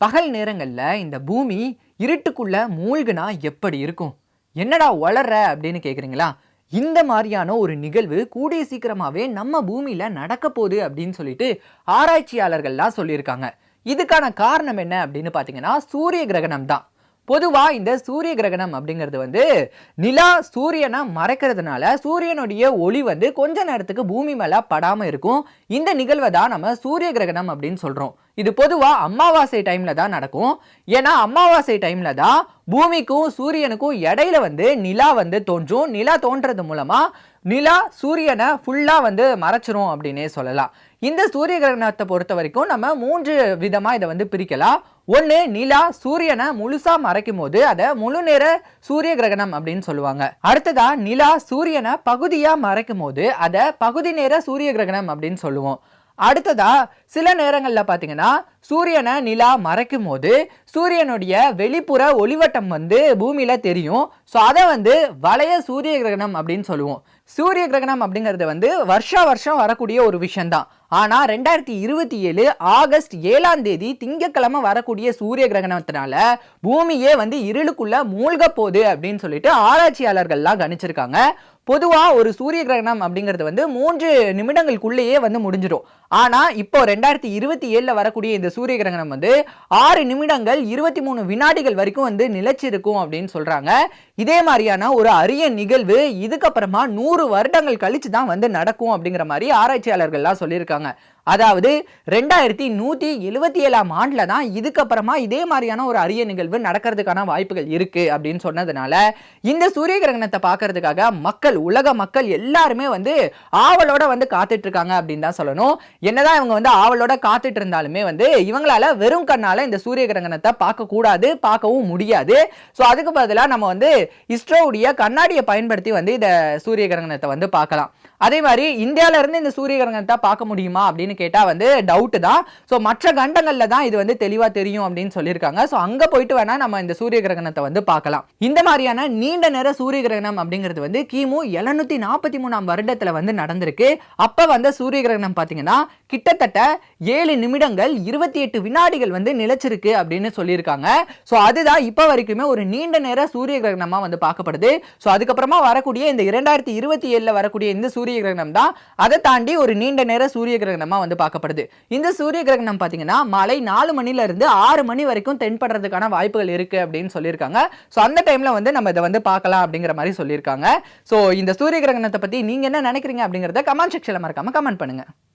பகல் நேரங்கள்ல இந்த பூமி இருட்டுக்குள்ள மூழ்குனா எப்படி இருக்கும்? என்னடா வளர்ற அப்படின்னு கேக்குறீங்களா? இந்த மாதிரியான ஒரு நிகழ்வு கூடிய சீக்கிரமாவே நம்ம பூமியில நடக்க போகுது அப்படின்னு சொல்லிட்டு ஆராய்ச்சியாளர்கள்லாம் சொல்லியிருக்காங்க. இதுக்கான காரணம் என்ன அப்படின்னு பாத்தீங்கன்னா சூரிய கிரகணம் தான். பொதுவா இந்த சூரிய கிரகணம் அப்படிங்கிறது நிலா சூரியனை மறைக்கிறதுனால சூரியனுடைய ஒளி கொஞ்ச நேரத்துக்கு பூமி மேல படாம இருக்கும். இந்த நிகழ்வை தான் நம்ம சூரிய கிரகணம் அப்படின்னு சொல்றோம். இது பொதுவா அமாவாசை டைம்ல தான் நடக்கும். ஏன்னா அமாவாசை டைம்ல தான் பூமிக்கும் சூரியனுக்கும் இடையில நிலா தோன்றும். நிலா தோன்றது மூலமா நிலா சூரியனை ஃபுல்லா மறைச்சிரும் அப்படின்னே சொல்லலாம். இந்த சூரிய கிரகணத்தை பொறுத்த வரைக்கும் நம்ம 3 விதமா இதை பிரிக்கலாம். ஒன்னு, நிலா சூரியனை முழுசா மறைக்கும் போது அதை முழு நேர சூரிய கிரகணம் அப்படின்னு சொல்லுவாங்க. அடுத்ததா நிலா சூரியனை பகுதியா மறைக்கும் போது அதை பகுதி நேர சூரிய கிரகணம் அப்படின்னு சொல்லுவோம். அடுத்ததா சில நேரங்கள்ல பாத்தீங்கன்னா சூரியனை நிலா மறைக்கும் போது சூரியனுடைய வெளிப்புற ஒளிவட்டம் பூமியில தெரியும். ஸோ அதை வளைய சூரிய கிரகணம் அப்படின்னு சொல்லுவோம். சூரிய கிரகணம் அப்படிங்கிறது வருஷம் வரக்கூடிய ஒரு விஷயம் தான். ஆனா 2027 ஆகஸ்ட் 7ஆம் தேதி திங்கட்கிழமை வரக்கூடிய சூரிய கிரகணத்தினால பூமியே இருளுக்குள்ள மூழ்க போகுது அப்படின்னு சொல்லிட்டு ஆராய்ச்சியாளர்கள்லாம் கணிச்சிருக்காங்க. பொதுவா ஒரு சூரிய கிரகணம் அப்படிங்கிறது 3 நிமிடங்களுக்குள்ளேயே முடிஞ்சிடும். ஆனா இப்போ 2027 வரக்கூடிய இந்த சூரிய கிரகணம் 6 நிமிடங்கள் 23 வினாடிகள் வரைக்கும் நிலைச்சிருக்கும் அப்படின்னு சொல்றாங்க. இதே மாதிரியான ஒரு அரிய நிகழ்வு இதுக்கப்புறமா 100 வருடங்கள் கழிச்சு தான் நடக்கும் அப்படிங்கிற மாதிரி ஆராய்ச்சியாளர்கள்லாம் சொல்லியிருக்காங்க. அதாவது 2177ஆம் ஆண்டுல தான் இதுக்கப்புறமா இதே மாதிரியான ஒரு அரிய நிகழ்வு நடக்கிறதுக்கான வாய்ப்புகள் இருக்கு அப்படின்னு சொன்னதுனால இந்த சூரிய கிரகணத்தை பார்க்கறதுக்காக உலக மக்கள் எல்லாருமே ஆவலோட காத்துட்டு இருக்காங்க அப்படின்னு தான் சொல்லணும். என்னதான் இவங்க ஆவலோட காத்துட்டு இருந்தாலுமே இவங்களால வெறும் கண்ணால இந்த சூரிய கிரகணத்தை பார்க்க கூடாது, பார்க்கவும் முடியாது. ஸோ அதுக்கு பதிலாக நம்ம இஸ்ரோவுடைய கண்ணாடியை பயன்படுத்தி இந்த சூரிய கிரகணத்தை பார்க்கலாம். அதே மாதிரி இந்தியால இருந்து இந்த சூரிய கிரகணத்தை பார்க்க முடியுமா அப்படின்னு கேட்டா டவுட் தான். ஸோ மற்ற கண்டங்கள்ல தான் இது தெளிவா தெரியும் அப்படின்னு சொல்லியிருக்காங்க. ஸோ அங்க போயிட்டு வேணா நம்ம இந்த சூரிய கிரகணத்தை பார்க்கலாம். இந்த மாதிரியான நீண்ட நேர சூரிய கிரகணம் அப்படிங்கிறது கிமு 743ஆம் வருடத்துல நடந்திருக்கு. அப்ப சூரிய கிரகணம் பாத்தீங்கன்னா கிட்டத்தட்ட 7 நிமிடங்கள் 28 வினாடிகள் நிலைச்சிருக்கு அப்படின்னு சொல்லியிருக்காங்க. ஸோ அதுதான் இப்ப வரைக்குமே ஒரு நீண்ட நேர சூரிய கிரகணமா பார்க்கப்படுது. ஸோ அதுக்கப்புறமா வரக்கூடிய இந்த 2027 வரக்கூடிய இந்த சூரிய கிரகணம் தான் அதை தாண்டி ஒரு நீண்ட நேர சூரிய கிரகணமா பார்க்கப்படுது. இந்த சூரிய கிரகணம் பாத்தீங்கன்னா மாலை 4 மணில இருந்து 6 மணி வரைக்கும் தென்படுறதுக்கான வாய்ப்புகள் இருக்கு அப்படின்னு சொல்லியிருக்காங்க. ஸோ அந்த டைம்ல நம்ம இதை பார்க்கலாம் அப்படிங்கிற மாதிரி சொல்லியிருக்காங்க. ஸோ இந்த சூரிய கிரகணத்தை பத்தி நீங்க என்ன நினைக்கிறீங்க அப்படிங்கறத கமெண்ட் செக்ஷன்ல மறக்காம கமெண்ட் பண்ணுங்க.